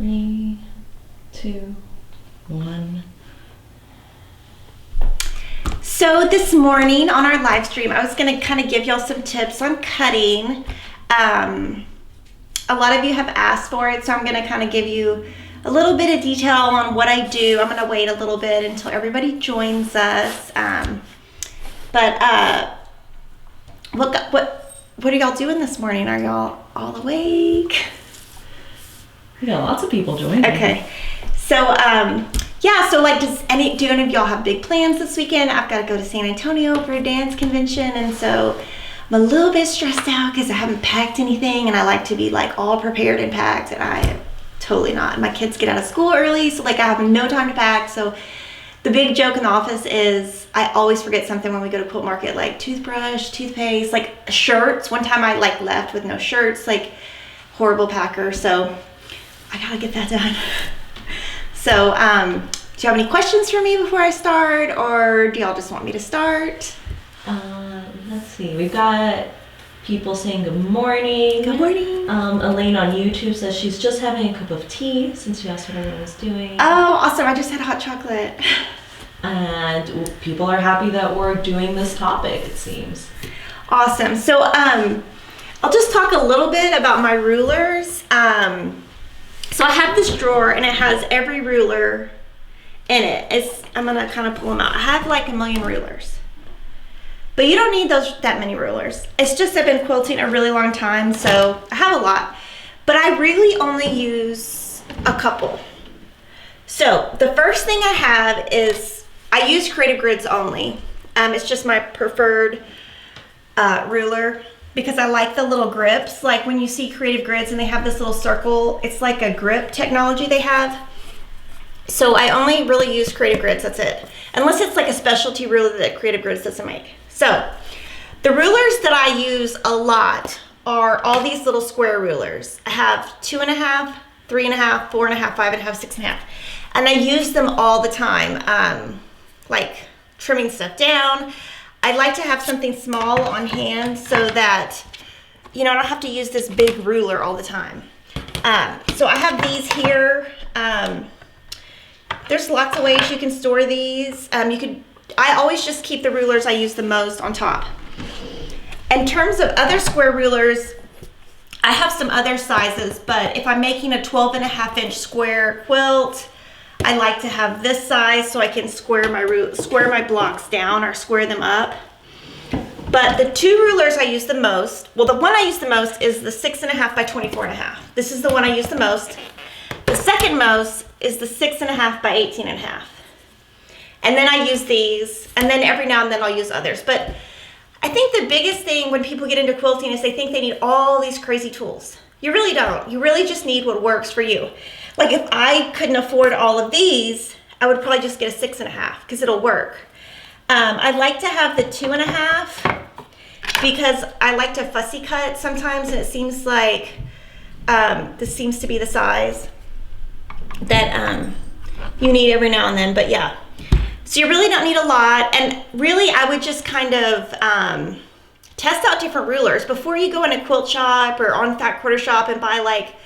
3, 2, 1. So this morning on our live stream, I was going to kind of give y'all some tips on cutting. A lot of you have asked for it, so I'm going to kind of give you a little bit of detail on what I do. I'm going to wait a little bit until everybody joins us. What are y'all doing this morning? Are y'all all awake? We got lots of people joining. Okay. So, so like, do any of y'all have big plans this weekend? I've got to go to San Antonio for a dance convention, and so I'm a little bit stressed out because I haven't packed anything, and I like to be like all prepared and packed, and I am totally not. My kids get out of school early, so like I have no time to pack. So the big joke in the office is I always forget something when we go to Quilt Market, like toothbrush, toothpaste, like shirts. One time I like left with no shirts, like horrible packer. So I gotta get that done. So, do you have any questions for me before I start, or do y'all just want me to start? Let's see. We've got people saying good morning. Good morning. Elaine on YouTube says she's just having a cup of tea since you asked what everyone was doing. Oh, awesome. I just had hot chocolate. And people are happy that we're doing this topic, it seems. Awesome. So, I'll just talk a little bit about my rulers. So I have this drawer and it has every ruler in it. I'm gonna kind of pull them out. I have like a million rulers, but you don't need that many rulers. It's just I've been quilting a really long time, so I have a lot, but I really only use a couple. So the first thing I have is I use Creative Grids only. It's just my preferred ruler, because I like the little grips. Like when you see Creative Grids and they have this little circle, it's like a grip technology they have. So I only really use Creative Grids, that's it. Unless it's like a specialty ruler that Creative Grids doesn't make. So the rulers that I use a lot are all these little square rulers. I have 2.5, 3.5, 4.5, 5.5, 6.5. And I use them all the time, like trimming stuff down. I like to have something small on hand so that, I don't have to use this big ruler all the time. So I have these here. There's lots of ways you can store these. I always just keep the rulers I use the most on top. In terms of other square rulers, I have some other sizes, but if I'm making a 12.5-inch square quilt, I like to have this size so I can square my blocks down or square them up. But the two rulers I use the most, well, the one I use the most is the 6.5 by 24.5. This is the one I use the most. The second most is the 6.5 by 18.5. And then I use these, and then every now and then I'll use others. But I think the biggest thing when people get into quilting is they think they need all these crazy tools. You really don't. You really just need what works for you. Like if I couldn't afford all of these, I would probably just get a 6.5 because it'll work. I like to have the 2.5 because I like to fussy cut sometimes, and it seems like this seems to be the size that you need every now and then. But yeah, so you really don't need a lot, and really I would just kind of test out different rulers before you go in a quilt shop or on Fat Quarter Shop and buy like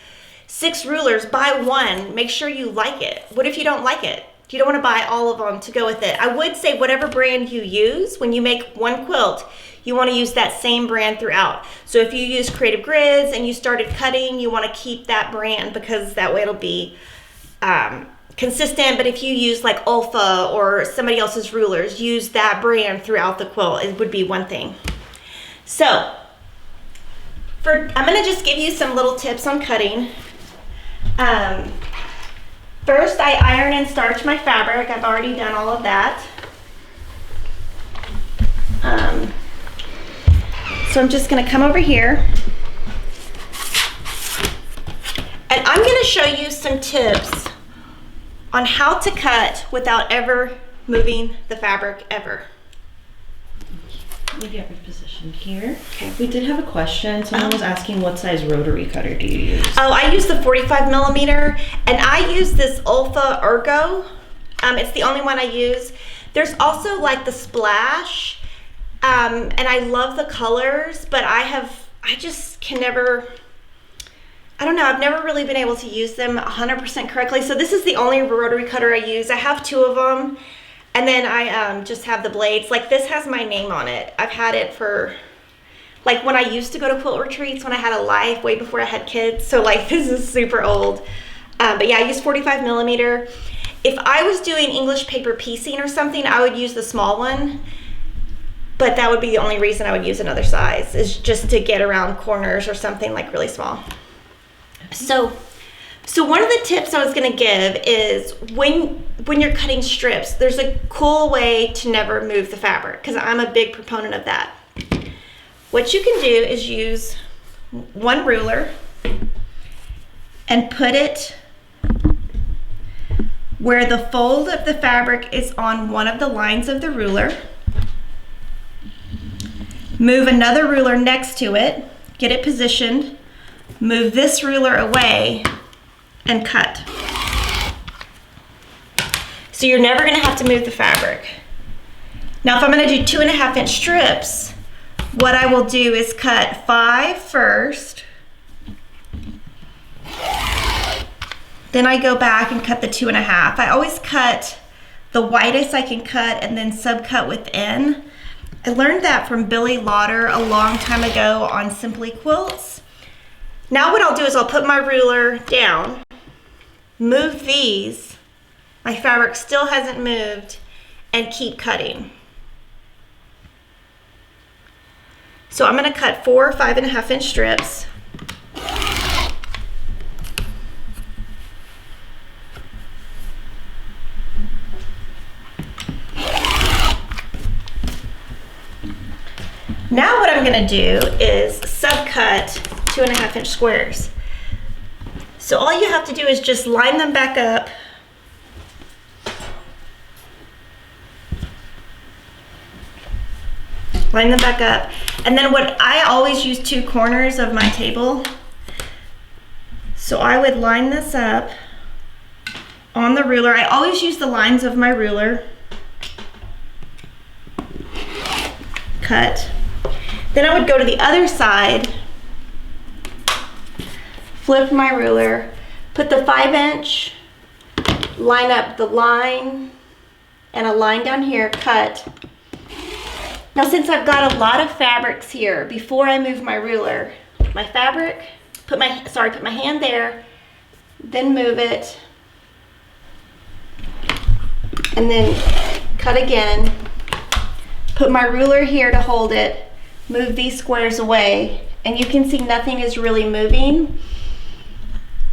6 rulers. Buy one, make sure you like it. What if you don't like it? You don't want to buy all of them to go with it. I would say whatever brand you use, when you make one quilt, you want to use that same brand throughout. So if you use Creative Grids and you started cutting, you want to keep that brand because that way it'll be consistent. But if you use like Ulfa or somebody else's rulers, use that brand throughout the quilt. It would be one thing. So I'm going to just give you some little tips on cutting. First, I iron and starch my fabric. I've already done all of that. So I'm just going to come over here. And I'm going to show you some tips on how to cut without ever moving the fabric ever. We get repositioned here. Okay. We did have a question. Someone was asking what size rotary cutter do you use? Oh, I use the 45 millimeter, and I use this Ulfa Ergo. It's the only one I use. There's also like the Splash, and I love the colors, but I just can never. I don't know, I've never really been able to use them 100% correctly. So this is the only rotary cutter I use. I have 2 of them, and then I just have the blades. Like this has my name on it. I've had it for, like when I used to go to quilt retreats when I had a life, way before I had kids. So like this is super old. But yeah, I use 45 millimeter. If I was doing English paper piecing or something, I would use the small one. But that would be the only reason I would use another size, is just to get around corners or something like really small. So one of the tips I was gonna give is when you're cutting strips, there's a cool way to never move the fabric, because I'm a big proponent of that. What you can do is use one ruler and put it where the fold of the fabric is on one of the lines of the ruler. Move another ruler next to it, get it positioned, move this ruler away, and cut. So you're never gonna have to move the fabric. Now if I'm gonna do 2.5 inch strips, what I will do is cut 5 first, then I go back and cut the 2.5. I always cut the widest I can cut and then subcut within. I learned that from Billy Lauder a long time ago on Simply Quilts. Now what I'll do is I'll put my ruler down, move these, my fabric still hasn't moved, and keep cutting. So I'm gonna cut 4 5.5 inch strips. Now what I'm gonna do is subcut 2.5 inch squares. So all you have to do is just line them back up. Line them back up. And then what I always use 2 corners of my table. So I would line this up on the ruler. I always use the lines of my ruler. Cut. Then I would go to the other side, flip my ruler, put the 5 inch, line up the line, and a line down here, cut. Now since I've got a lot of fabrics here, before I move my ruler, my fabric, put my hand there, then move it, and then cut again, put my ruler here to hold it, move these squares away, and you can see nothing is really moving.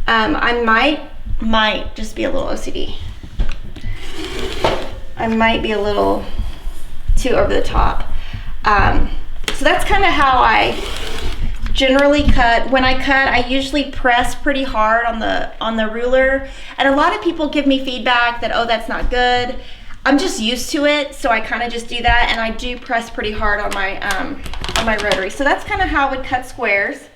I might just be a little OCD. I might be a little too over the top. So that's kind of how I generally cut. When I cut, I usually press pretty hard on the ruler, and a lot of people give me feedback that, oh, that's not good. I'm just used to it, so I kind of just do that, and I do press pretty hard on my rotary. So that's kind of how I would cut squares.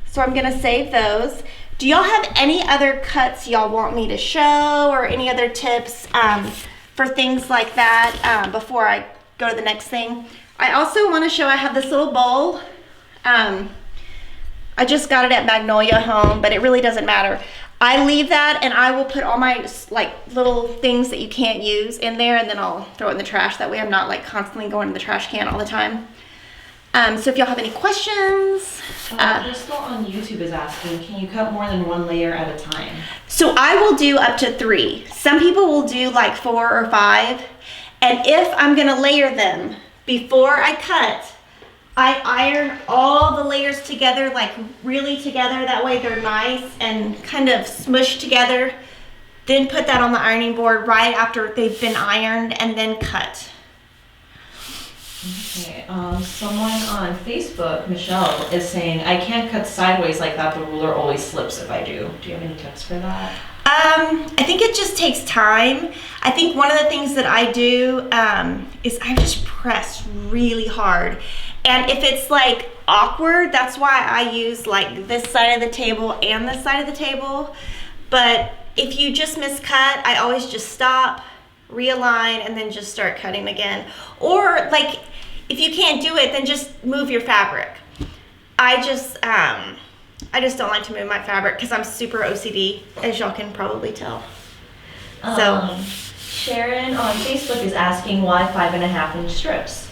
So I'm gonna save those. Do y'all have any other cuts y'all want me to show, or any other tips for things like that before I go to the next thing? I also want to show, I have this little bowl. I just got it at Magnolia Home, but it really doesn't matter. I leave that, and I will put all my like little things that you can't use in there, and then I'll throw it in the trash. That way I'm not like constantly going to the trash can all the time. So if y'all have any questions. Crystal on YouTube is asking, can you cut more than 1 layer at a time? So I will do up to 3. Some people will do like 4 or 5. And if I'm gonna layer them, before I cut, I iron all the layers together, like really together. That way they're nice and kind of smushed together. Then put that on the ironing board right after they've been ironed, and then cut. Okay, someone on Facebook, Michelle, is saying, I can't cut sideways like that. The ruler always slips if I do. Do you have any tips for that? I think it just takes time. I think one of the things that I do is I just press really hard. And if it's like awkward, that's why I use like this side of the table and this side of the table. But if you just miscut, I always just stop, realign, and then just start cutting again. Or like, if you can't do it, then just move your fabric. I I just don't like to move my fabric because I'm super OCD, as y'all can probably tell. Sharon on Facebook is asking why 5.5-inch strips.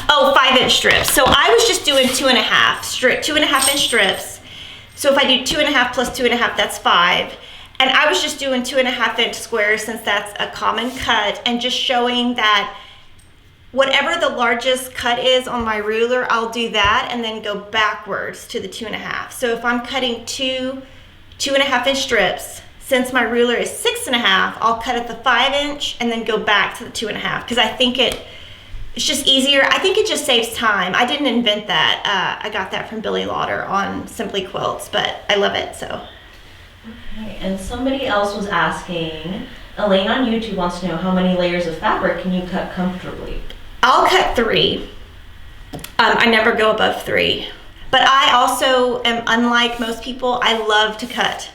Oh, 5-inch strips. So I was just doing 2.5-inch strips. So if I do 2.5 plus 2.5, that's 5. And I was just doing 2.5-inch squares since that's a common cut, and just showing that whatever the largest cut is on my ruler, I'll do that and then go backwards to the 2.5. So if I'm cutting 2.5-inch strips, since my ruler is 6.5, I'll cut at the 5-inch and then go back to the 2.5, because I think it's just easier. I think it just saves time. I didn't invent that. I got that from Billy Lauder on Simply Quilts, but I love it, so. Okay, and somebody else was asking, Elaine on YouTube wants to know how many layers of fabric can you cut comfortably? I'll cut 3. I never go above 3. But I also am unlike most people. I love to cut.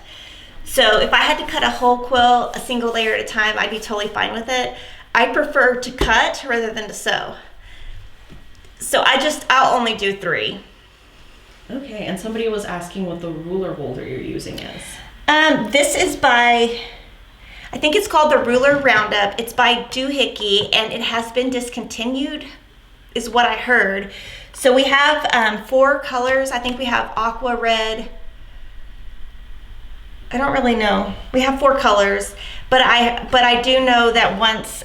So if I had to cut a whole quilt, a single layer at a time, I'd be totally fine with it. I prefer to cut rather than to sew. So I'll only do 3. Okay, and somebody was asking what the ruler holder you're using is. This is by, I think it's called the Ruler Roundup. It's by Doohickey, and it has been discontinued, is what I heard. So we have 4 colors. I think we have aqua red. I don't really know. We have 4 colors, but I do know that once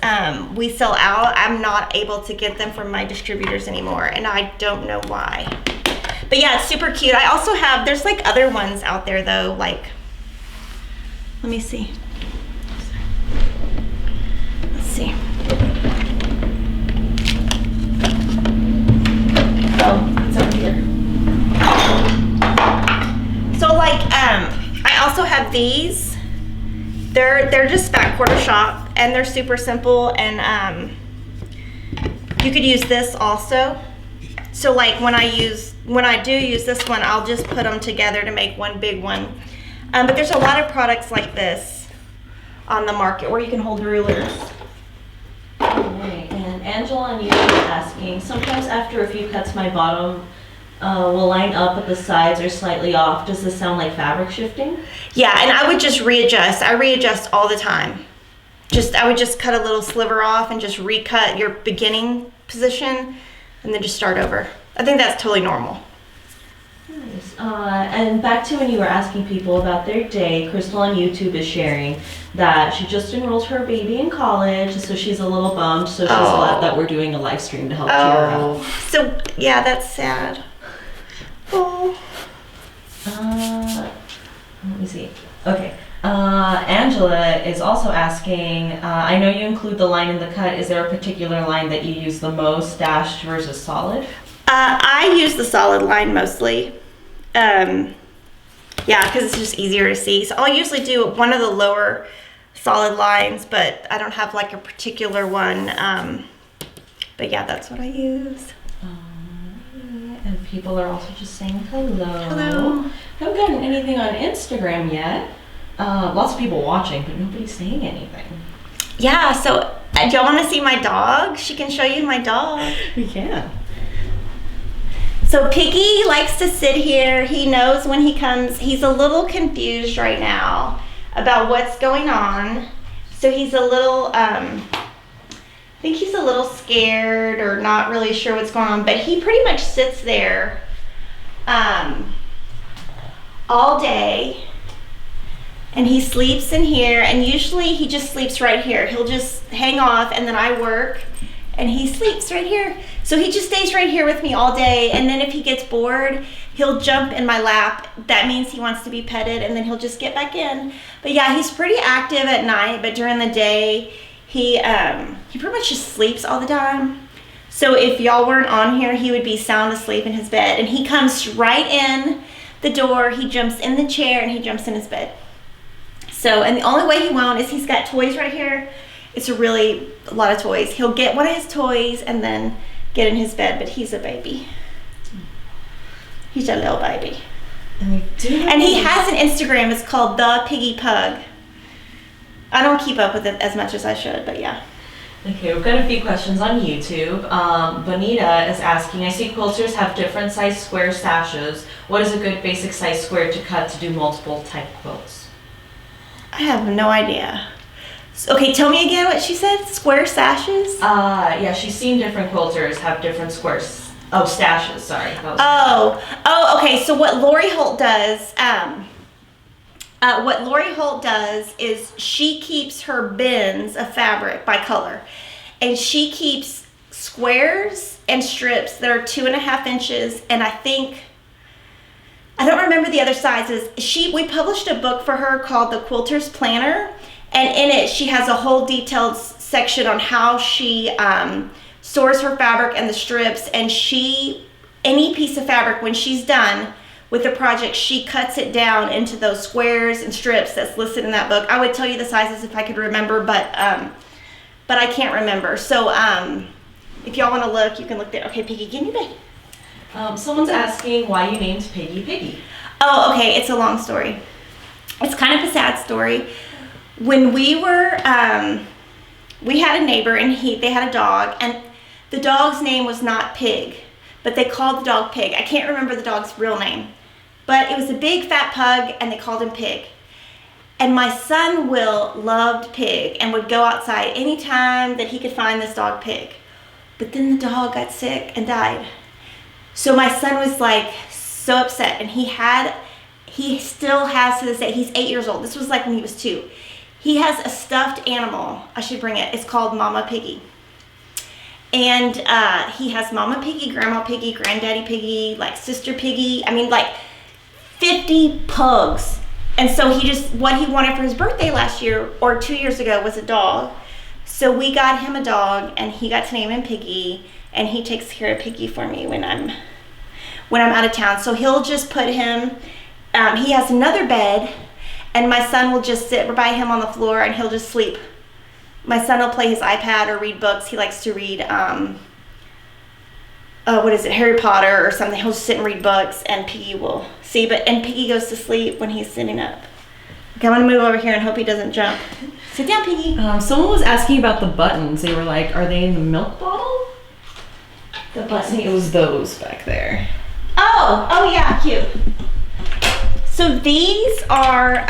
we sell out, I'm not able to get them from my distributors anymore, and I don't know why. But yeah, it's super cute. I also have, there's like other ones out there though, like, let me see. Let's see. Oh, it's over here. So like, I also have these. They're just fat quarter shop, and they're super simple, and you could use this also. So like when I do use this one, I'll just put them together to make one big one. But there's a lot of products like this on the market where you can hold rulers. Alright, and Angela on YouTube is asking, sometimes after a few cuts my bottom will line up but the sides are slightly off. Does this sound like fabric shifting? Yeah, and I would just readjust. I readjust all the time. I would just cut a little sliver off and just recut your beginning position and then just start over. I think that's totally normal. Nice. And back to when you were asking people about their day, Crystal on YouTube is sharing that she just enrolled her baby in college, so she's a little bummed. So she's glad that we're doing a live stream to help cheer her up. So yeah, that's sad. Oh. Let me see. Okay. Angela is also asking, I know you include the line in the cut. Is there a particular line that you use the most, dashed versus solid? I use the solid line mostly. Yeah, because it's just easier to see. So I'll usually do one of the lower solid lines, but I don't have like a particular one. But yeah, that's what I use. And people are also just saying hello. Hello. Haven't gotten anything on Instagram yet. Lots of people watching, but nobody's saying anything. Yeah, so do y'all want to see my dog? She can show you my dog. We can. So Peggy likes to sit here. He knows when he comes. He's a little confused right now about what's going on. So he's a little, I think he's a little scared or not really sure what's going on, but he pretty much sits there all day, and he sleeps in here, and usually he just sleeps right here. He'll just hang off, and then I work, and he sleeps right here. So he just stays right here with me all day, and then if he gets bored, he'll jump in my lap. That means he wants to be petted, and then he'll just get back in. But yeah, he's pretty active at night, but during the day, he pretty much just sleeps all the time. So if y'all weren't on here, he would be sound asleep in his bed, and he comes right in the door, he jumps in the chair, and he jumps in his bed. So, and the only way he won't is he's got toys right here. It's a lot of toys. He'll get one of his toys and then get in his bed, but he's a baby. He's a little baby. And he has an Instagram. It's called The Piggy Pug. I don't keep up with it as much as I should, but yeah. Okay, we've got a few questions on YouTube. Bonita is asking, I see quilters have different size square sashes. What is a good basic size square to cut to do multiple type quilts? I have no idea. Okay, tell me again what she said. Square sashes? Yeah, she's seen different quilters have different squares. Oh, stashes, sorry. Okay, so what Lori Holt does, is she keeps her bins of fabric by color. And she keeps squares and strips that are 2.5 inches. And I don't remember the other sizes. We published a book for her called The Quilter's Planner. And in it, she has a whole detailed section on how she stores her fabric and the strips. And any piece of fabric, when she's done with the project, she cuts it down into those squares and strips that's listed in that book. I would tell you the sizes if I could remember, but I can't remember. So if y'all want to look, you can look there. Okay, Peggy, give me back. Someone's asking why you named Peggy Peggy. Oh, okay, it's a long story. It's kind of a sad story. When we had a neighbor and they had a dog, and the dog's name was not Pig, but they called the dog Pig. I can't remember the dog's real name, but it was a big fat pug and they called him Pig. And my son Will loved Pig and would go outside anytime that he could find this dog Pig. But then the dog got sick and died. So my son was like so upset, and he still has to this day, he's 8 years old. This was like when he was 2. He has a stuffed animal. I should bring it. It's called Mama Piggy. And he has Mama Piggy, Grandma Piggy, Granddaddy Piggy, like Sister Piggy. I mean, like 50 pugs. And so what he wanted for his birthday last year or 2 years ago was a dog. So we got him a dog, and he got to name him Piggy. And he takes care of Piggy for me when I'm out of town. So he'll just put him. He has another bed, and my son will just sit by him on the floor, and he'll just sleep. My son will play his iPad or read books. He likes to read, Harry Potter or something. He'll just sit and read books, and Piggy will see. And Piggy goes to sleep when he's sitting up. Okay, I'm gonna move over here and hope he doesn't jump. Sit down, Piggy. Someone was asking about the buttons. They were like, are they in the milk bottle? The buttons. I think it was those back there. Oh yeah, cute. So these are,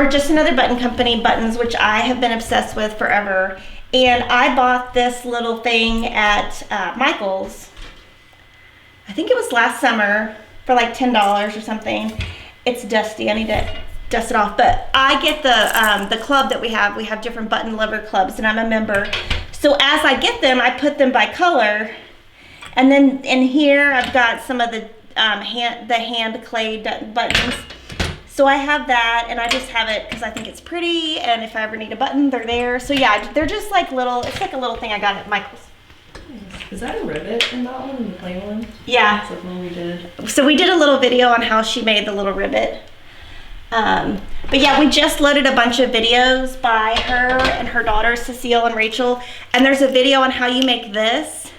just another button company buttons, which I have been obsessed with forever. And I bought this little thing at Michael's. I think it was last summer for like $10 or something. It's dusty. I need to dust it off. But I get the club that we have. We have different button lover clubs, and I'm a member. So as I get them, I put them by color. And then in here, I've got some of the hand clay buttons. So I have that, and I just have it because I think it's pretty, and if I ever need a button, they're there. So yeah, they're just like it's like a little thing I got at Michael's. Is that a rivet in that one, the clay one? Yeah. That's like one we did. So we did a little video on how she made the little rivet. But yeah, we just loaded a bunch of videos by her and her daughters, Cecile and Rachel. And there's a video on how you make this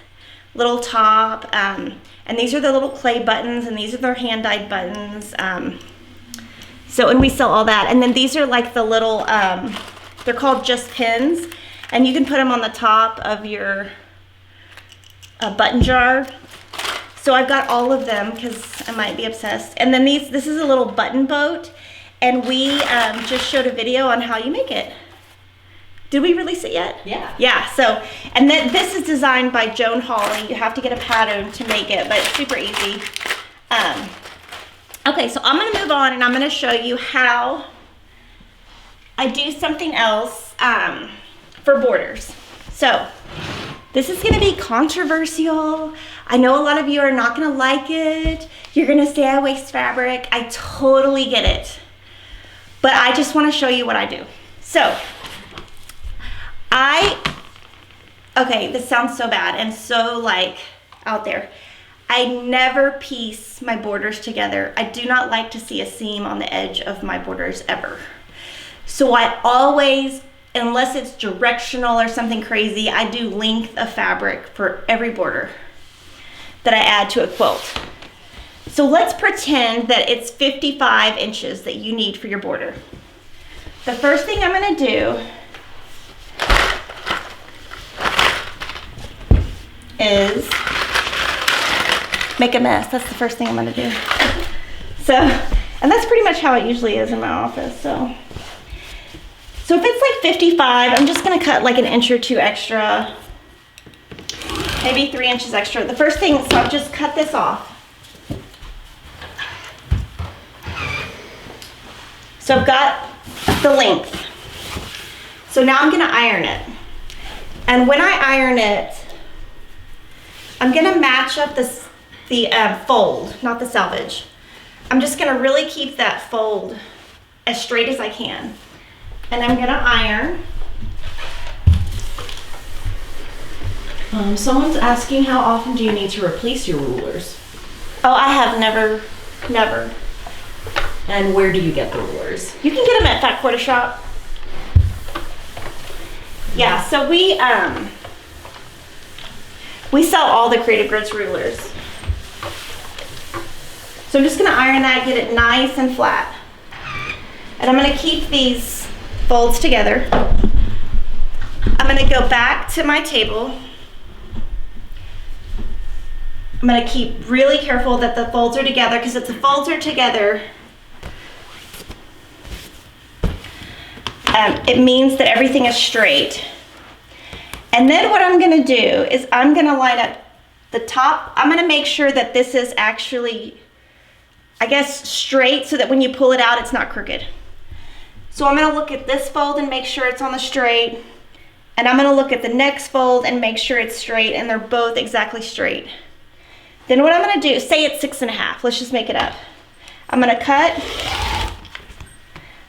little top. And these are the little clay buttons, and these are their hand-dyed buttons. And we sell all that. And then these are like the little, they're called just pins. And you can put them on the top of your button jar. So I've got all of them because I might be obsessed. And then this is a little button boat. And we just showed a video on how you make it. Did we release it yet? Yeah. Yeah, so, and then this is designed by Joan Hawley. You have to get a pattern to make it, but it's super easy. Okay, so I'm gonna move on, and I'm gonna show you how I do something else for borders. So, this is gonna be controversial. I know a lot of you are not gonna like it. You're gonna say I waste fabric. I totally get it. But I just wanna show you what I do. So, okay, this sounds so bad and so like out there. I never piece my borders together. I do not like to see a seam on the edge of my borders ever. So I always, unless it's directional or something crazy, I do length of fabric for every border that I add to a quilt. So let's pretend that it's 55 inches that you need for your border. the first thing I'm gonna do is make a mess. That's the first thing I'm gonna do. So, and that's pretty much how it usually is in my office, so. So if it's like 55, I'm just gonna cut like an inch or two extra, maybe 3 inches extra. The first thing, so I'll just cut this off. So I've got the length. So now I'm gonna iron it. And when I iron it, I'm gonna match up the fold, not the selvage. I'm just gonna really keep that fold as straight as I can. And I'm gonna iron. Someone's asking how often do you need to replace your rulers? Oh, I have never. And where do you get the rulers? You can get them at Fat Quarter Shop. Yeah, so we sell all the Creative Grids rulers. So I'm just gonna iron that, get it nice and flat. And I'm gonna keep these folds together. I'm gonna go back to my table. I'm gonna keep really careful that the folds are together, because if the folds are together, it means that everything is straight. And then what I'm gonna do is I'm gonna line up the top. I'm gonna make sure that this is actually, I guess, straight, so that when you pull it out, it's not crooked. So I'm gonna look at this fold and make sure it's on the straight. And I'm gonna look at the next fold and make sure it's straight, and they're both exactly straight. Then what I'm gonna do, say it's 6.5, let's just make it up. I'm gonna cut,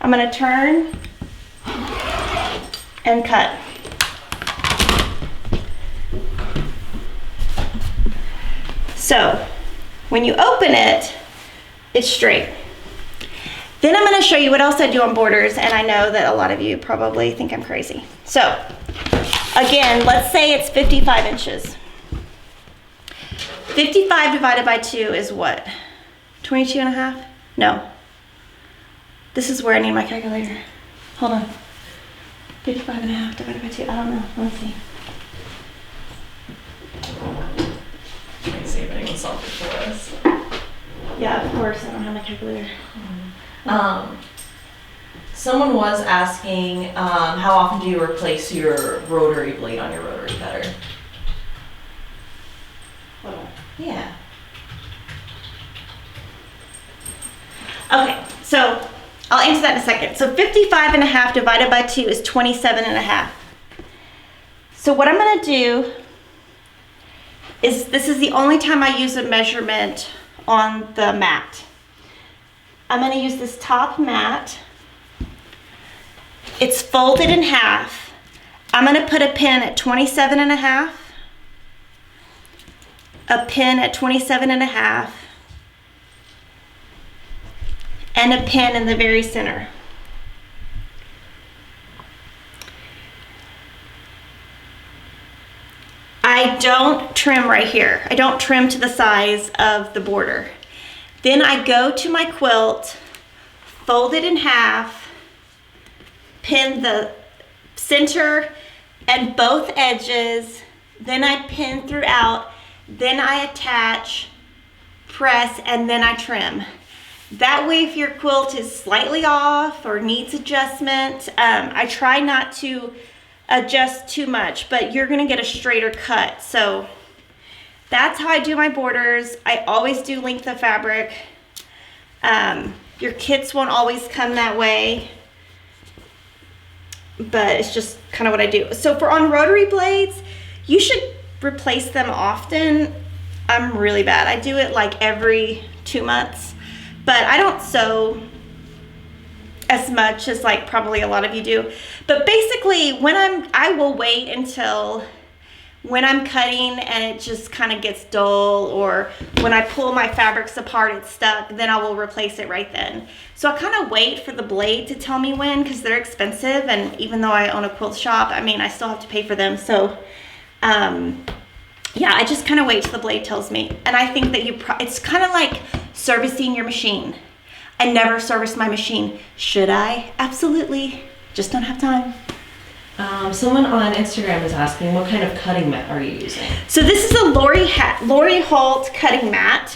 I'm gonna turn, and cut. So when you open it, it's straight. Then I'm gonna show you what else I do on borders, and I know that a lot of you probably think I'm crazy. So again, let's say it's 55 inches. 55 divided by 2 is what? 22.5? No. This is where I need my calculator. Hold on. 55.5 divided by 2, I don't know, let me see. Let me see if anyone solved it for us. Yeah, of course, I don't have my calculator. Someone was asking, how often do you replace your rotary blade on your rotary cutter? Hold on. Yeah. Okay, so I'll answer that in a second. So 55.5 divided by 2 is 27.5. So what I'm gonna do is, this is the only time I use a measurement on the mat. I'm gonna use this top mat. It's folded in half. I'm gonna put a pin at 27.5, a pin at 27.5, and a pin in the very center. I don't trim right here. I don't trim to the size of the border. Then I go to my quilt, fold it in half, pin the center and both edges, then I pin throughout, then I attach, press, and then I trim. That way, if your quilt is slightly off or needs adjustment, I try not to adjust too much, but you're gonna get a straighter cut. So that's how I do my borders. I always do length of fabric. Your kits won't always come that way, but it's just kind of what I do. So for on rotary blades, you should replace them often. I'm really bad. I do it like every 2 months, but I don't sew as much as like probably a lot of you do. But basically I will wait until when I'm cutting and it just kind of gets dull, or when I pull my fabrics apart, it's stuck, then I will replace it right then. So I kind of wait for the blade to tell me when, because they're expensive, and even though I own a quilt shop, I mean, I still have to pay for them. So yeah, I just kind of wait till the blade tells me. And I think that it's kind of like servicing your machine. and never serviced my machine. Should I? Absolutely. Just don't have time. Someone on Instagram is asking, what kind of cutting mat are you using? So this is a Lori Holt cutting mat.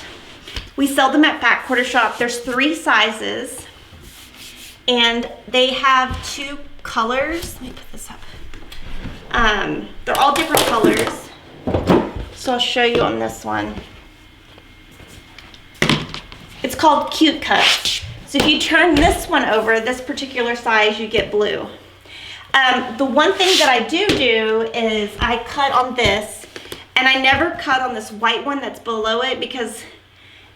We sell them at Fat Quarter Shop. There's 3 sizes, and they have 2 colors. Let me put this up. They're all different colors. So I'll show you on this one. It's called Cute Cut. So if you turn this one over, this particular size, you get blue. The one thing that I do is I cut on this, and I never cut on this white one that's below it because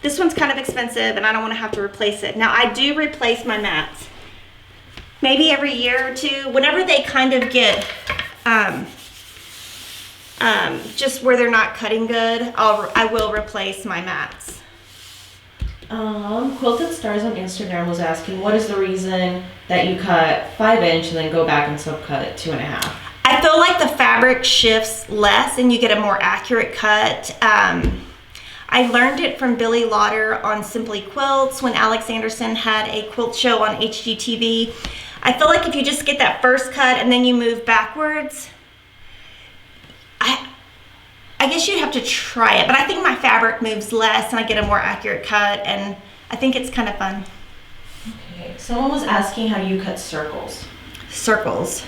this one's kind of expensive and I don't want to have to replace it. Now I do replace my mats maybe every year or 2, whenever they kind of get just where they're not cutting good, I will replace my mats. Quilted Stars on Instagram was asking, what is the reason that you cut 5-inch and then go back and subcut it 2.5? I feel like the fabric shifts less and you get a more accurate cut. I learned it from Billy Lauder on Simply Quilts when Alex Anderson had a quilt show on HGTV. I feel like if you just get that first cut and then you move backwards, I guess you'd have to try it, but I think my fabric moves less and I get a more accurate cut, and I think it's kind of fun. Okay, someone was asking how you cut circles. Circles.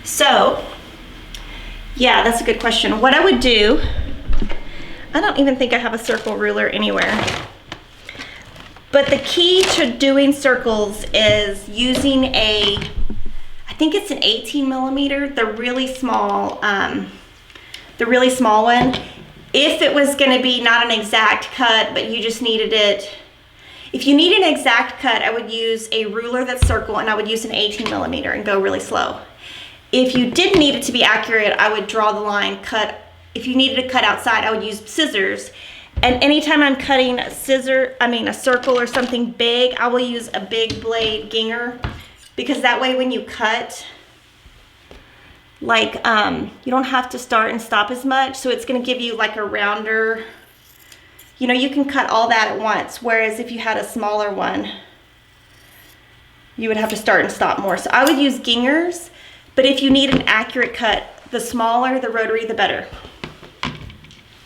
So, yeah, that's a good question. What I would do, I don't even think I have a circle ruler anywhere, but the key to doing circles is using I think it's an 18 millimeter, the really small one. If it was going to be not an exact cut, but you just needed it, if you need an exact cut, I would use a ruler that's circle, and I would use an 18 millimeter and go really slow. If you did need it to be accurate, I would draw the line, cut. If you needed to cut outside, I would use scissors. And anytime I'm cutting a circle or something big, I will use a big blade ginger, because that way when you cut, like, you don't have to start and stop as much, so it's going to give you like a rounder, you know, you can cut all that at once, whereas if you had a smaller one, you would have to start and stop more. So I would use gingers, but if you need an accurate cut, the smaller the rotary, the better.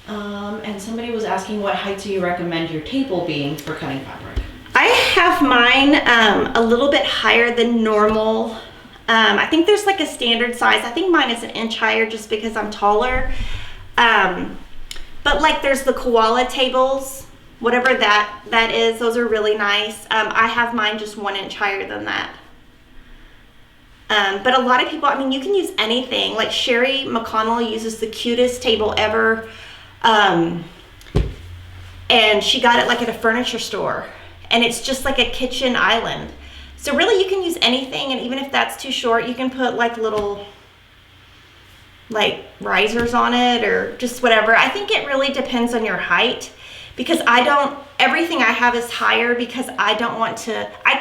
And somebody was asking, what height do you recommend your table being for cutting fabric? I have mine a little bit higher than normal. I think there's like a standard size. I think mine is an inch higher just because I'm taller. But like there's the koala tables, whatever that is, those are really nice. I have mine just 1 inch higher than that. But a lot of people, I mean, you can use anything. Like Sherry McConnell uses the cutest table ever. And she got it like at a furniture store. And it's just like a kitchen island. So really you can use anything, and even if that's too short, you can put like little like risers on it or just whatever. I think it really depends on your height, because everything I have is higher because I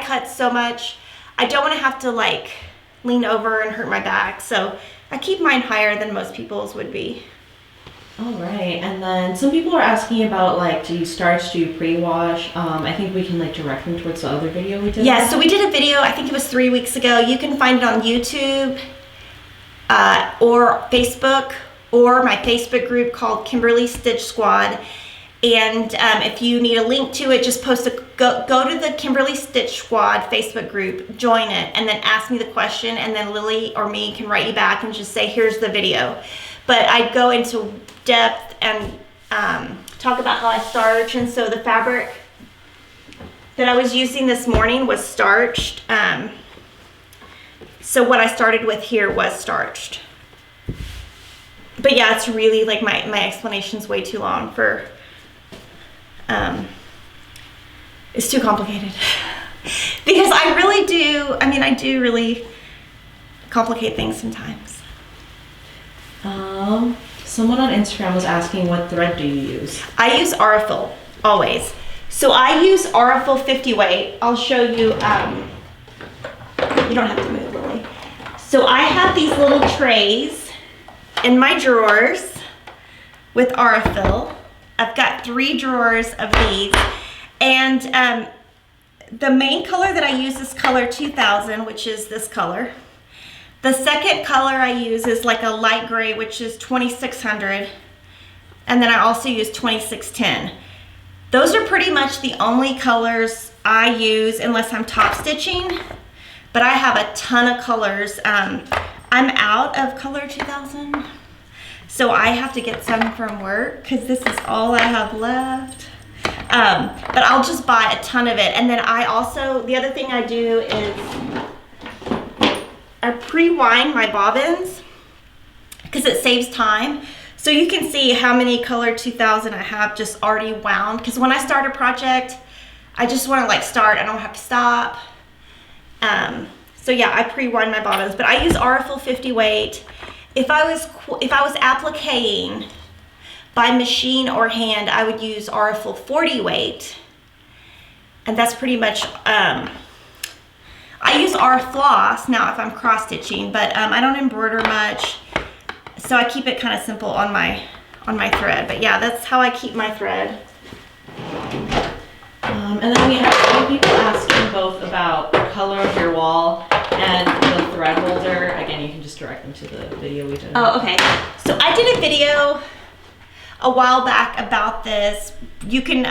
cut so much. I don't want to have to like lean over and hurt my back. So I keep mine higher than most people's would be. All right, and then some people are asking about like, do you starch, do you pre-wash? I think we can like direct them towards the other video we did. Yeah, so we did a video, I think it was 3 weeks ago. You can find it on YouTube or Facebook, or my Facebook group called Kimberly Stitch Squad. And if you need a link to it, just go to the Kimberly Stitch Squad Facebook group, join it, and then ask me the question, and then Lily or me can write you back and just say, here's the video. But I go into depth and talk about how I starch. And so the fabric that I was using this morning was starched. So what I started with here was starched. But yeah, it's really like my explanation's way too long for, it's too complicated. Because I do really complicate things sometimes. Someone on Instagram was asking, what thread do you use? I use Aurifil, always. So I use Aurifil 50 weight. I'll show you, you don't have to move, Lily. So I have these little trays in my drawers with Aurifil. I've got 3 drawers of these, and the main color that I use is color 2000, which is this color. The second color I use is like a light gray, which is 2600. And then I also use 2610. Those are pretty much the only colors I use unless I'm top stitching. But I have a ton of colors. I'm out of color 2000. So I have to get some from work because this is all I have left. But I'll just buy a ton of it. And then I also, the other thing I do is I pre-wind my bobbins because it saves time. So you can see how many color 2000 I have just already wound. Because when I start a project, I just want to like start. I don't have to stop. So yeah, I pre-wind my bobbins. But I use RFL 50 weight. If I was appliquing by machine or hand, I would use RFL 40 weight. And that's pretty much, I use R floss now if I'm cross stitching, but I don't embroider much. So I keep it kind of simple on my thread. But yeah, that's how I keep my thread. And then we have a few people asking both about the color of your wall and the thread holder. Again, you can just direct them to the video we did. Oh, okay. So I did a video a while back about this. You can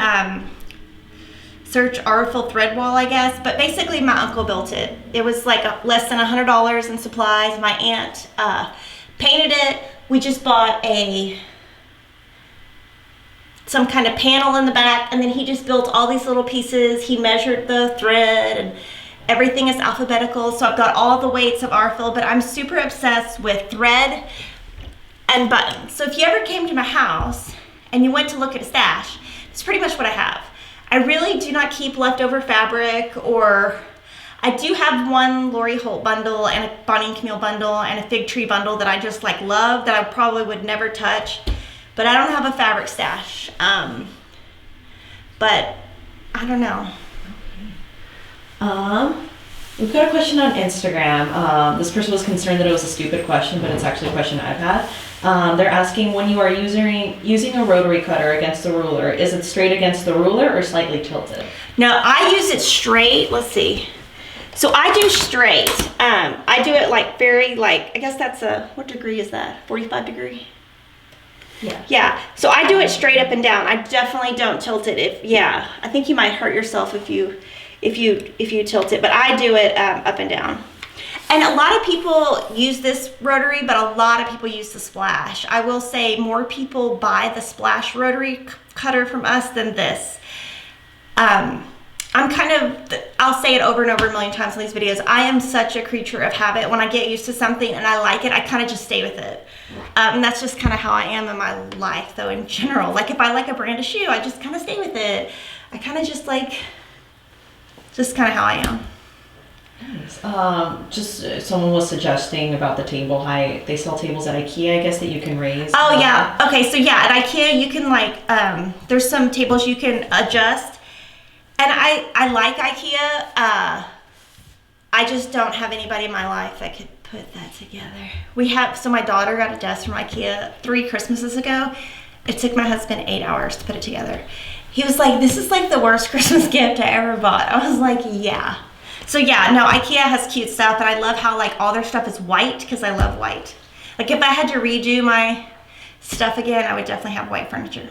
search RFL thread wall, I guess, but basically my uncle built it. It was like less than $100 in supplies. My aunt painted it. We just bought some kind of panel in the back, and then he just built all these little pieces. He measured the thread, and everything is alphabetical. So I've got all the weights of RFL, but I'm super obsessed with thread and buttons. So if you ever came to my house and you went to look at a stash, it's pretty much what I have. I really do not keep leftover fabric, or I do have one Lori Holt bundle and a Bonnie and Camille bundle and a Fig Tree bundle that I just like love, that I probably would never touch, but I don't have a fabric stash. But I don't know. We've got a question on Instagram. This person was concerned that it was a stupid question, but it's actually a question I've had. They're asking, when you are using a rotary cutter against the ruler, is it straight against the ruler or slightly tilted? No, I use it straight. Let's see. So I do straight. I do it like very I guess that's what degree is that? 45 degree? Yeah. Yeah. So I do it straight up and down. I definitely don't tilt it. I think you might hurt yourself if you tilt it, but I do it up and down. And a lot of people use this rotary, but a lot of people use the Splash. I will say more people buy the Splash rotary cutter from us than this. I'll say it over and over a million times in these videos. I am such a creature of habit. When I get used to something and I like it, I kind of just stay with it. And that's just kind of how I am in my life, though, in general. Like if I like a brand of shoe, I just kind of stay with it. I kind of just kind of how I am. Nice. Someone was suggesting about the table height. They sell tables at IKEA, I guess, that you can raise. Oh yeah. Okay. So yeah, at IKEA you can there's some tables you can adjust, and I like IKEA. I just don't have anybody in my life that could put that together. So my daughter got a desk from IKEA 3 Christmases ago. It took my husband 8 hours to put it together. He was like, "This is like the worst Christmas gift I ever bought." I was like, "Yeah." So yeah, no, IKEA has cute stuff, and I love how all their stuff is white because I love white. Like if I had to redo my stuff again, I would definitely have white furniture.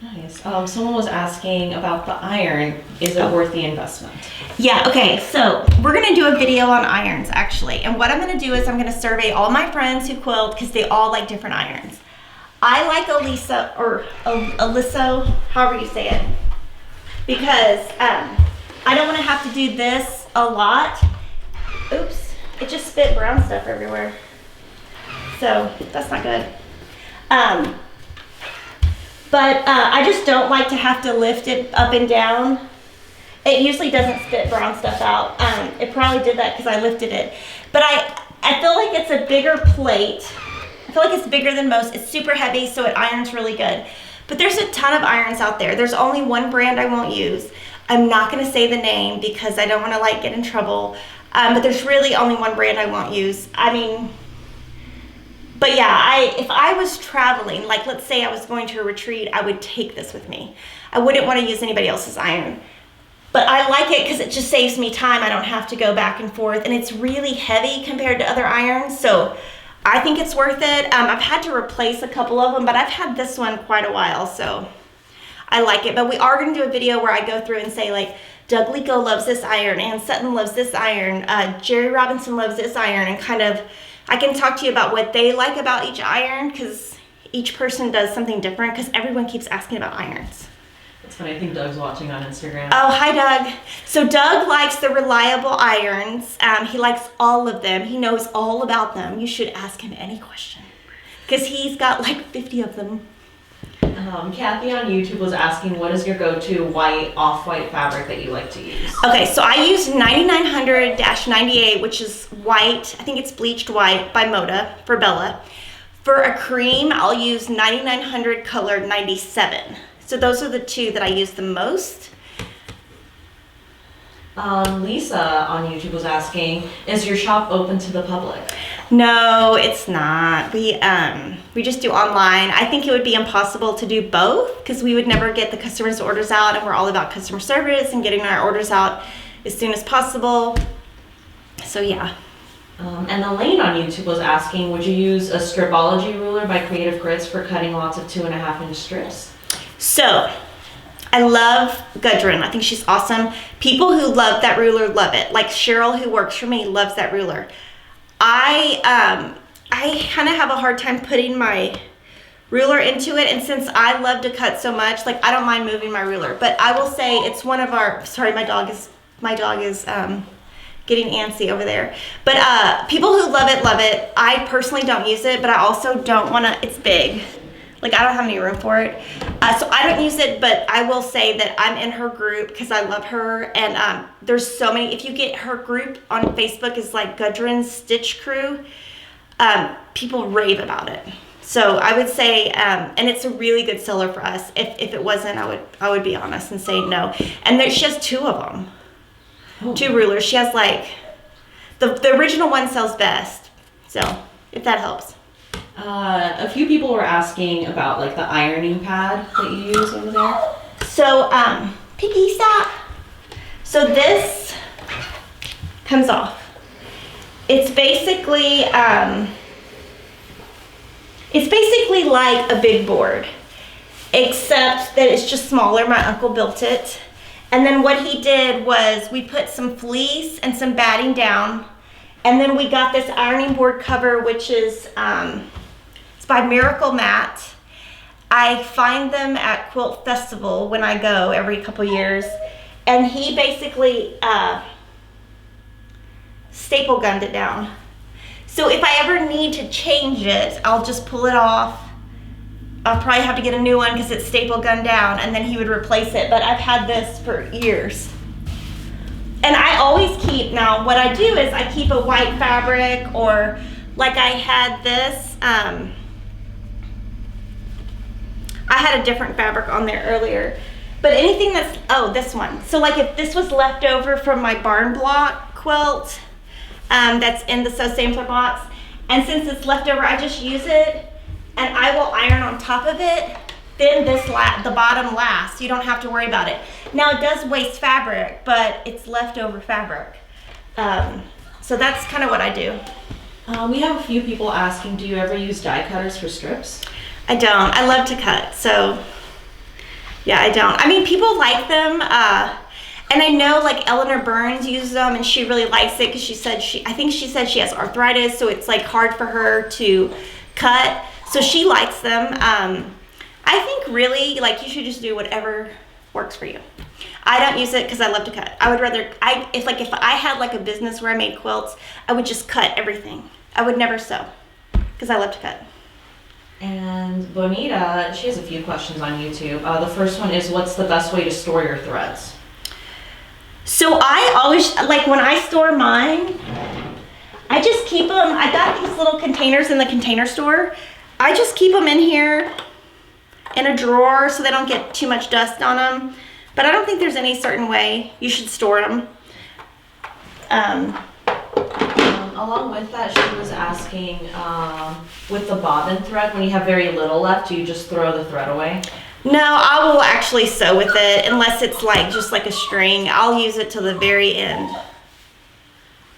Nice. Someone was asking about the iron. Is it worth the investment? Yeah, okay, so we're gonna do a video on irons actually. And what I'm gonna do is I'm gonna survey all my friends who quilt because they all like different irons. I like Elisa, or Aliso, however you say it, because I don't wanna have to do this a lot. Oops, it just spit brown stuff everywhere. So that's not good. But I just don't like to have to lift it up and down. It usually doesn't spit brown stuff out. It probably did that because I lifted it. But I feel like it's a bigger plate. I feel like it's bigger than most. It's super heavy, so it irons really good. But there's a ton of irons out there. There's only one brand I won't use. I'm not gonna say the name because I don't wanna get in trouble. But there's really only one brand I won't use. But yeah, if I was traveling, let's say I was going to a retreat, I would take this with me. I wouldn't want to use anybody else's iron. But I like it because it just saves me time. I don't have to go back and forth. And it's really heavy compared to other irons. So I think it's worth it. I've had to replace a couple of them, but I've had this one quite a while. So I like it. But we are going to do a video where I go through and say, like, Doug Lico loves this iron. Ann Sutton loves this iron. Jerry Robinson loves this iron. And kind of, I can talk to you about what they like about each iron because each person does something different because everyone keeps asking about irons. It's funny, I think Doug's watching on Instagram. Oh, hi Doug. So Doug likes the reliable irons. He likes all of them. He knows all about them. You should ask him any question because he's got like 50 of them. Kathy on YouTube was asking, what is your go-to white, off-white fabric that you like to use? Okay, so I use 9900-98, which is white. I think it's bleached white by Moda for Bella. For a cream, I'll use 9900 colored 97. So those are the two that I use the most. Lisa on YouTube was asking, is your shop open to the public? No, it's not. We just do online. I think it would be impossible to do both because we would never get the customers' orders out, and we're all about customer service and getting our orders out as soon as possible. So yeah. And Elaine on YouTube was asking, would you use a stripology ruler by Creative Grits for cutting lots of 2.5-inch strips? So, I love Gudrun. I think she's awesome. People who love that ruler love it. Like Cheryl, who works for me, loves that ruler. I kind of have a hard time putting my ruler into it, and since I love to cut so much, like I don't mind moving my ruler. But I will say it's one of our. Sorry, my dog is getting antsy over there. But people who love it, love it. I personally don't use it, but I also don't want to. It's big. Like, I don't have any room for it. So I don't use it, but I will say that I'm in her group because I love her. And there's so many. If you get her group on Facebook, is like Gudrun's Stitch Crew. People rave about it. So I would say, and it's a really good seller for us. If it wasn't, I would be honest and say no. And she has two of them. Oh. Two rulers. She has like, the original one sells best. So if that helps. A few people were asking about like the ironing pad that you use over there. So, Peggy, stop. So this comes off. It's basically like a big board, except that it's just smaller. My uncle built it. And then what he did was we put some fleece and some batting down. And then we got this ironing board cover, which is, it's by Miracle Mat. I find them at Quilt Festival when I go every couple years. And he basically staple gunned it down. So if I ever need to change it, I'll just pull it off. I'll probably have to get a new one because it's staple gunned down, and then he would replace it. But I've had this for years. And I always keep, now what I do is I keep a white fabric, or like I had this, I had a different fabric on there earlier. But anything that's, this one. So like if this was left over from my barn block quilt, that's in the Sew Sampler box, and since it's left over, I just use it, and I will iron on top of it. Then the bottom lasts. You don't have to worry about it. Now it does waste fabric, but it's leftover fabric. So that's kind of what I do. We have a few people asking, do you ever use die cutters for strips? I don't. I love to cut, so yeah, I don't. I mean, people like them, and I know like Eleanor Burns uses them, and she really likes it because I think she said she has arthritis, so it's like hard for her to cut. So she likes them. I think really, like, you should just do whatever works for you. I don't use it because I love to cut. I would rather, if I had like a business where I made quilts, I would just cut everything. I would never sew because I love to cut. And Bonita, she has a few questions on YouTube. The first one is, what's the best way to store your threads? So I always, like when I store mine, I just keep them, I got these little containers in the container store. I just keep them in here in a drawer so they don't get too much dust on them. But I don't think there's any certain way you should store them. Along with that, she was asking, with the bobbin thread, when you have very little left, do you just throw the thread away? No, I will actually sew with it unless it's like just like a string. I'll use it till the very end.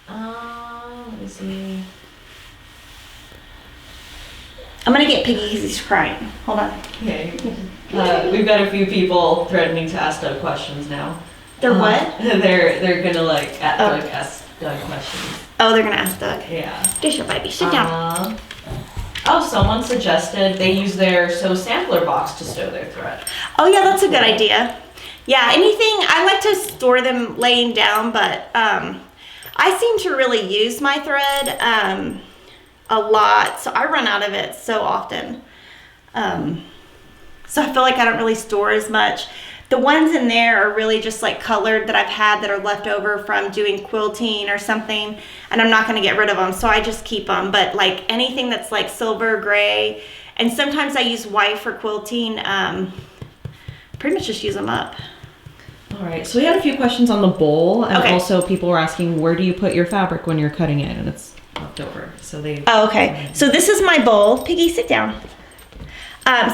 Let me see. I'm gonna get Piggy because he's crying. Hold on. Okay. We've got a few people threatening to ask Doug questions now. They're what? They're gonna ask Doug questions. Oh, they're gonna ask Doug. Yeah. There's your baby. Sit down. Someone suggested they use their sew sampler box to stow their thread. Oh yeah, that's a good idea. Yeah, anything, I like to store them laying down, but I seem to really use my thread a lot, so I run out of it so often. So I feel like I don't really store as much. The ones in there are really just like colored that I've had that are left over from doing quilting or something, and I'm not going to get rid of them, so I just keep them. But like anything that's like silver, gray, and sometimes I use white for quilting, pretty much just use them up. All right, so we had a few questions on the bowl, and okay. Also people were asking, where do you put your fabric when you're cutting it, and it's left over. So they. Oh, okay. So this is my bowl. Piggy, sit down.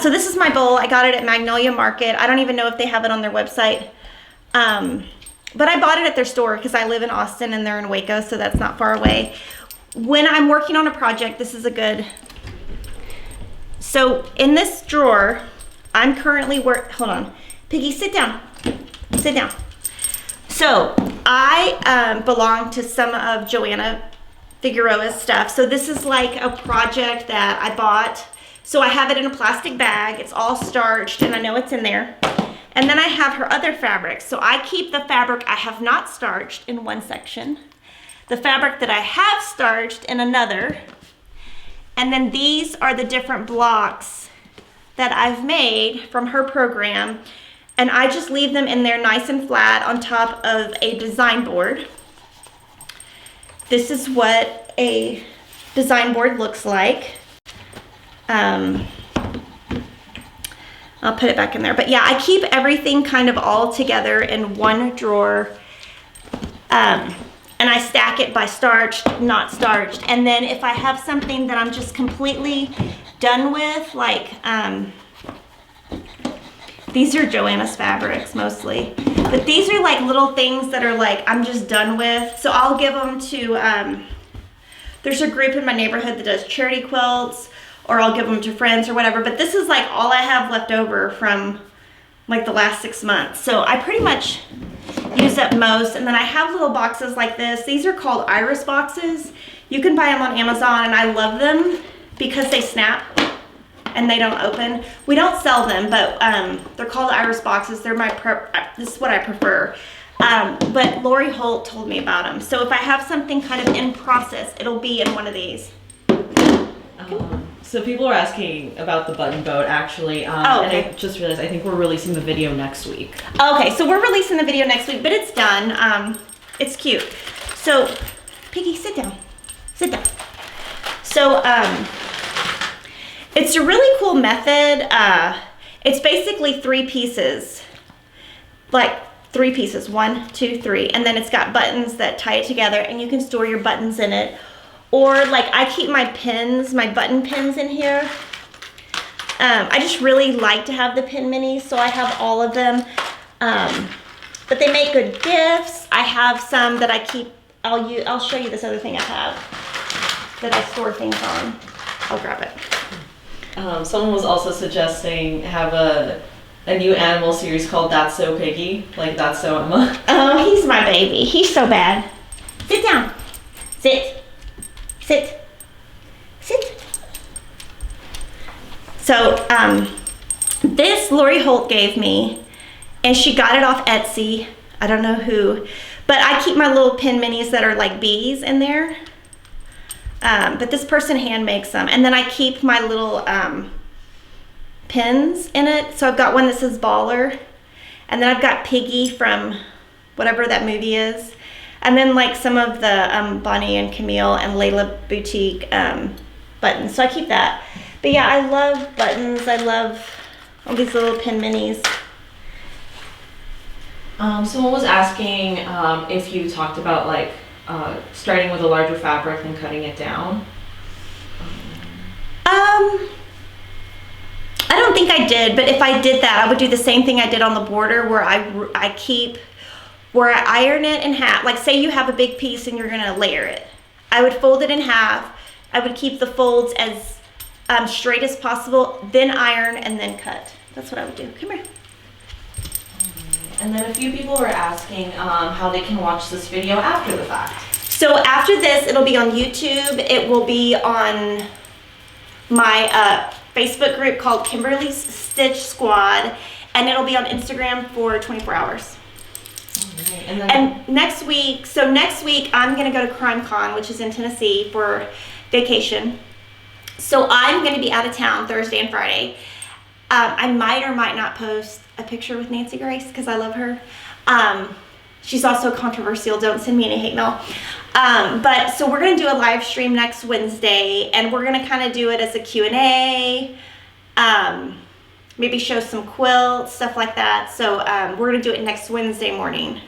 So this is my bowl. I got it at Magnolia Market. I don't even know if they have it on their website. But I bought it at their store because I live in Austin and they're in Waco, so that's not far away. When I'm working on a project, this is a good... So in this drawer, I'm currently hold on. Piggy, sit down. Sit down. So I belong to some of Joanna Figueroa's stuff. So this is like a project that I bought. So I have it in a plastic bag. It's all starched and I know it's in there. And then I have her other fabrics. So I keep the fabric I have not starched in one section, the fabric that I have starched in another. And then these are the different blocks that I've made from her program. And I just leave them in there nice and flat on top of a design board. This is what a design board looks like. I'll put it back in there. But yeah, I keep everything kind of all together in one drawer. And I stack it by starched, not starched. And then if I have something that I'm just completely done with, like, these are Joanna's fabrics mostly. But these are like little things that are like, I'm just done with. So I'll give them to, there's a group in my neighborhood that does charity quilts, or I'll give them to friends or whatever. But this is like all I have left over from like the last 6 months. So I pretty much use up most. And then I have little boxes like this. These are called iris boxes. You can buy them on Amazon and I love them because they snap and they don't open. We don't sell them, but they're called iris boxes. They're this is what I prefer. But Lori Holt told me about them. So if I have something kind of in process, it'll be in one of these. So people are asking about the button boat actually, okay. And I just realized I think we're releasing the video next week. Okay, so we're releasing the video next week, but it's done. It's cute. So, Piggy, sit down. Sit down. So, it's a really cool method. It's basically 3 pieces, like 3 pieces, 1, 2, 3, and then it's got buttons that tie it together, and you can store your buttons in it. Or like I keep my pins, my button pins in here. I just really like to have the pin minis, so I have all of them. But they make good gifts. I have some that I keep, I'll show you this other thing I have that I store things on. I'll grab it. Someone was also suggesting have a new animal series called That's So Piggy, like That's So Emma. Oh, he's my baby. He's so bad. Sit down. Sit. Sit. Sit. So, this Lori Holt gave me, and she got it off Etsy. I don't know who, but I keep my little pin minis that are like bees in there. But this person hand makes them, and then I keep my little pins in it. So I've got one that says Baller, and then I've got Piggy from whatever that movie is. And then like some of the Bonnie and Camille and Layla Boutique buttons. So I keep that. But yeah, I love buttons. I love all these little pin minis. Someone was asking if you talked about like starting with a larger fabric and cutting it down. I don't think I did, but if I did that, I would do the same thing I did on the border where I iron it in half. Like say you have a big piece and you're gonna layer it. I would fold it in half. I would keep the folds as straight as possible, then iron and then cut. That's what I would do. Come here. And then a few people were asking how they can watch this video after the fact. So after this, it'll be on YouTube. It will be on my Facebook group called Kimberly's Stitch Squad, and it'll be on Instagram for 24 hours. Right. And next week I'm gonna go to Crime Con, which is in Tennessee, for vacation. So I'm gonna be out of town Thursday and Friday. I might or might not post a picture with Nancy Grace because I love her. She's also controversial. Don't send me any hate mail. But so we're gonna do a live stream next Wednesday, and we're gonna kind of do it as a Q&A. Maybe show some quilts, stuff like that. So we're gonna do it next Wednesday morning.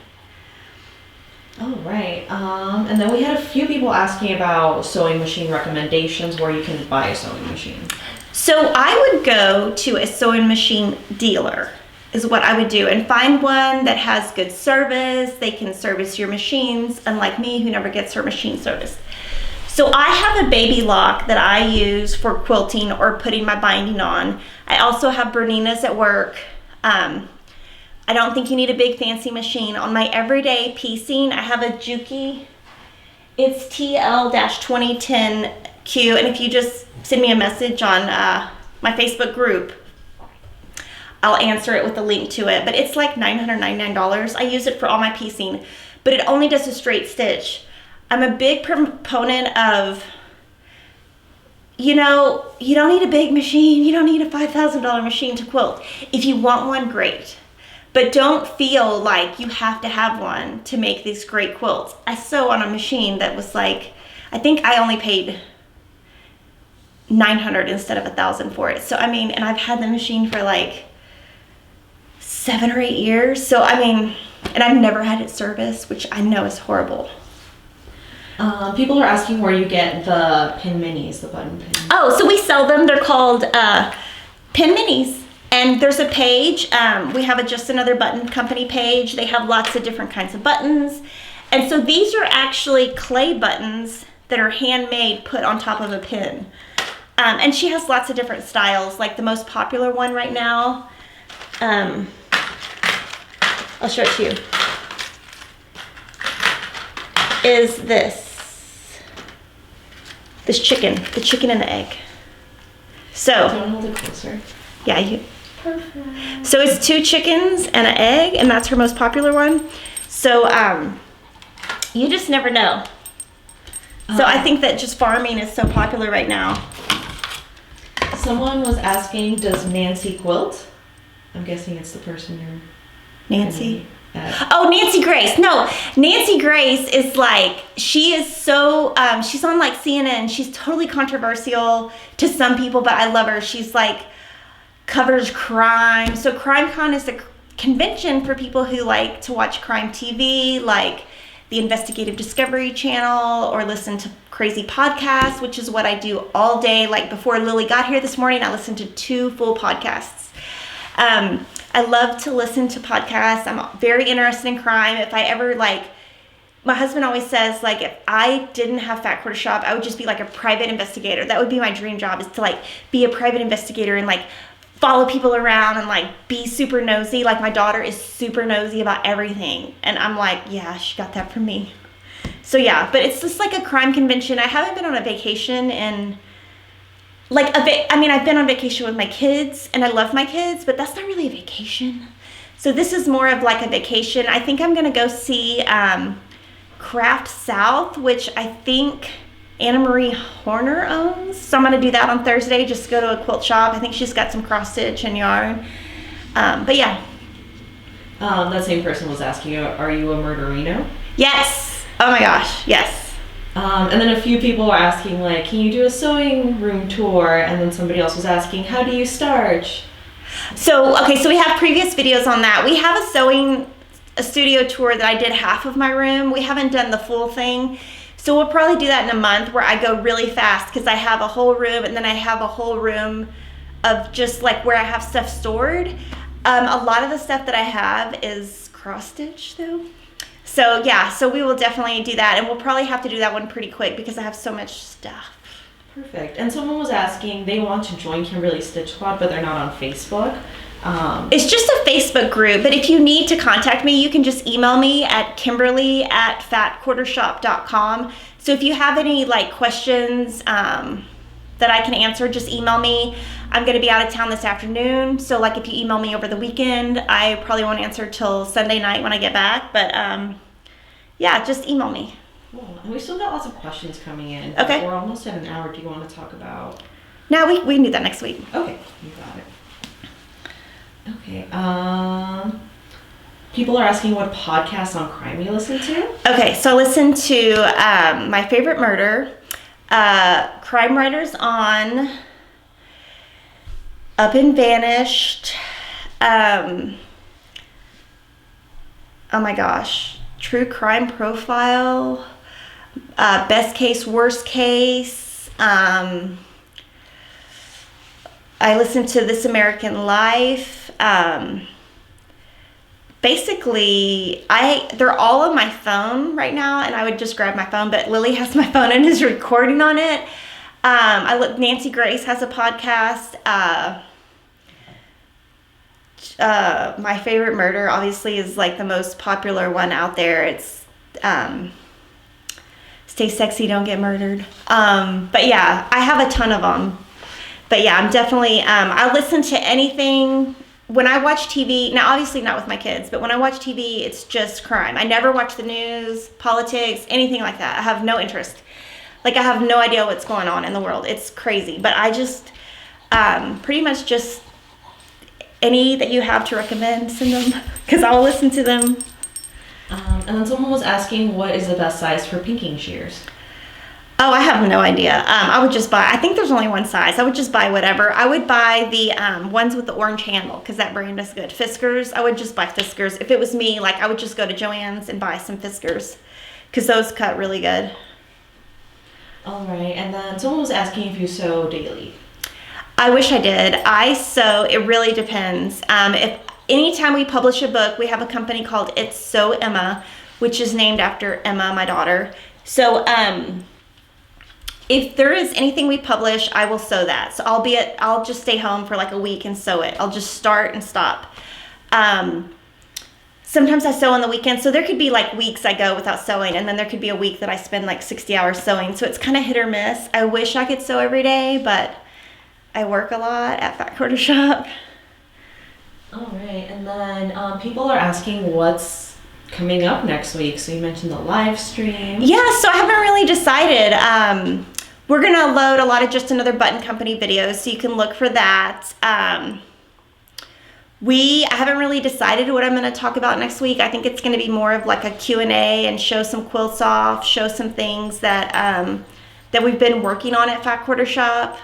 Oh, right. And then we had a few people asking about sewing machine recommendations, where you can buy a sewing machine. So I would go to a sewing machine dealer is what I would do, and find one that has good service. They can service your machines, unlike me who never gets her machine serviced. So I have a baby lock that I use for quilting or putting my binding on. I also have Bernina's at work. I don't think you need a big fancy machine. On my everyday piecing, I have a Juki. It's TL-2010Q, and if you just send me a message on my Facebook group, I'll answer it with a link to it. But it's like $999. I use it for all my piecing, but it only does a straight stitch. I'm a big proponent of, you know, you don't need a big machine. You don't need a $5,000 machine to quilt. If you want one, great. But don't feel like you have to have one to make these great quilts. I sew on a machine that was like, I think I only paid $900 instead of $1,000 for it. So I mean, and I've had the machine for like 7 or 8 years. So I mean, and I've never had it serviced, which I know is horrible. People are asking where you get the pin minis, the button pins. Oh, so we sell them. They're called pin minis. And there's a page. We have a Just Another Button Company page. They have lots of different kinds of buttons. And so these are actually clay buttons that are handmade, put on top of a pin. And she has lots of different styles. Like the most popular one right now, I'll show it to you, is this chicken, the chicken and the egg. So, don't hold it closer. Yeah, Perfect. so it's 2 chickens and an egg, and that's her most popular one. So you just never know. So I think that just farming is so popular right now. Someone was asking, does Nancy quilt? I'm guessing it's the person you're... Nancy? Oh, Nancy Grace. No, Nancy Grace is like, she is so, she's on like CNN. She's totally controversial to some people, but I love her. She's like, covers crime. So Crime Con is the convention for people who like to watch crime TV, like the Investigative Discovery Channel, or listen to crazy podcasts, which is what I do all day. Like before Lily got here this morning, I listened to 2 full podcasts. I love to listen to podcasts. I'm very interested in crime. If I ever like, my husband always says like, if I didn't have Fat Quarter Shop, I would just be like a private investigator. That would be my dream job, is to like be a private investigator and like follow people around and like be super nosy. Like my daughter is super nosy about everything, and I'm like, yeah, she got that from me. So yeah, but it's just like a crime convention. I haven't been on a vacation in like I mean, I've been on vacation with my kids, and I love my kids, but that's not really a vacation. So this is more of like a vacation. I think I'm gonna go see Craft South, which I think Anna Marie Horner owns. So I'm gonna do that on Thursday, just go to a quilt shop. I think she's got some cross stitch and yarn. But yeah. That same person was asking, are you a murderino? Yes. Oh my gosh, yes. And then a few people were asking, like, can you do a sewing room tour? And then somebody else was asking, how do you start? So, okay, so we have previous videos on that. We have a studio tour that I did half of my room. We haven't done the full thing. So we'll probably do that in a month, where I go really fast, because I have a whole room, and then I have a whole room of just like where I have stuff stored. A lot of the stuff that I have is cross stitch though. So yeah, so we will definitely do that, and we'll probably have to do that one pretty quick because I have so much stuff. Perfect. And someone was asking, they want to join Kimberly Stitch Squad, but they're not on Facebook. It's just a Facebook group, but if you need to contact me, you can just email me at kimberly@fatquartershop.com. So if you have any like questions that I can answer, just email me. I'm going to be out of town this afternoon, so like if you email me over the weekend, I probably won't answer till Sunday night when I get back, but yeah, just email me. Cool. And we still got lots of questions coming in. Okay. We're almost at an hour. Do you want to talk about? No, we can do that next week. Okay, you got it. Okay. People are asking what podcasts on crime you listen to. Okay, so I listen to My Favorite Murder, Crime Writers on, Up and Vanished, oh my gosh, True Crime Profile, Best Case, Worst Case. I listen to This American Life. Basically, they're all on my phone right now, and I would just grab my phone, but Lily has my phone and is recording on it. Nancy Grace has a podcast. My Favorite Murder obviously is like the most popular one out there. It's Stay Sexy, Don't Get Murdered. But yeah, I have a ton of them. But yeah, I'm definitely, I listen to anything. When I watch TV, now obviously not with my kids, but when I watch TV, it's just crime. I never watch the news, politics, anything like that. I have no interest. Like I have no idea what's going on in the world. It's crazy. But I just pretty much just any that you have to recommend, send them because I'll listen to them. And then someone was asking what is the best size for pinking shears? Oh, I have no idea. I would just buy, I think there's only one size. I would just buy whatever. I would buy the ones with the orange handle because that brand is good. Fiskars, I would just buy Fiskars. If it was me, like I would just go to Joann's and buy some Fiskars because those cut really good. All right. And then someone was asking if you sew daily. I wish I did. I sew, it really depends. If anytime we publish a book, we have a company called It's Sew Emma, which is named after Emma, my daughter. So, if there is anything we publish, I will sew that. So I'll just stay home for like a week and sew it. I'll just start and stop. Sometimes I sew on the weekend. So there could be like weeks I go without sewing, and then there could be a week that I spend like 60 hours sewing. So it's kind of hit or miss. I wish I could sew every day, but I work a lot at Fat Quarter Shop. All right. And then people are asking what's coming up next week. So you mentioned the live stream. Yeah, so I haven't really decided. We're going to load a lot of Just Another Button Company videos, so you can look for that. I haven't really decided what I'm going to talk about next week. I think it's going to be more of like a Q&A and show some quilts off, show some things that that we've been working on at Fat Quarter Shop.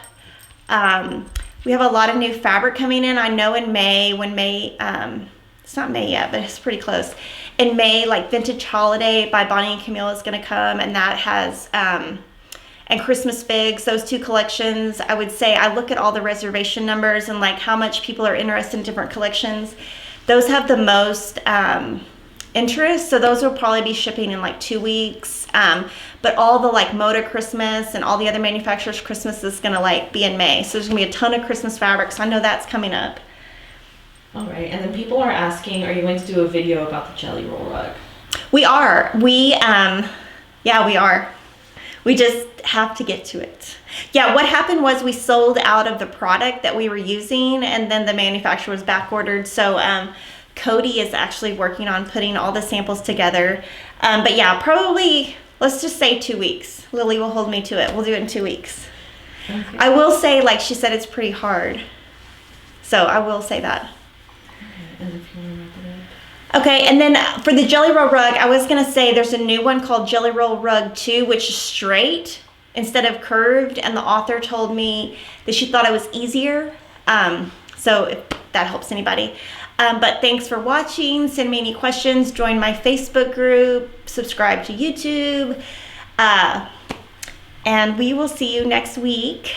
We have a lot of new fabric coming in. I know in May, it's not May yet, but it's pretty close. In May, like Vintage Holiday by Bonnie and Camille is going to come, and that has... and Christmas Figs, those two collections. I would say I look at all the reservation numbers and like how much people are interested in different collections. Those have the most interest, so those will probably be shipping in like 2 weeks. But all the like Moda Christmas and all the other manufacturers' Christmas is gonna like be in May. So there's gonna be a ton of Christmas fabric, so I know that's coming up. All right, and then people are asking, are you going to do a video about the Jelly Roll rug? We are. We are. We just have to get to it. Yeah, what happened was we sold out of the product that we were using, and then the manufacturer was back ordered. So Cody is actually working on putting all the samples together. But yeah, probably, let's just say 2 weeks. Lily will hold me to it. We'll do it in 2 weeks. Okay. I will say, like she said, it's pretty hard. So I will say that. And if you want to wrap it up. Okay, and then for the Jelly Roll rug, I was going to say there's a new one called Jelly Roll Rug 2, which is straight instead of curved, and the author told me that she thought it was easier. So if that helps anybody. But thanks for watching. Send me any questions. Join my Facebook group. Subscribe to YouTube. And we will see you next week.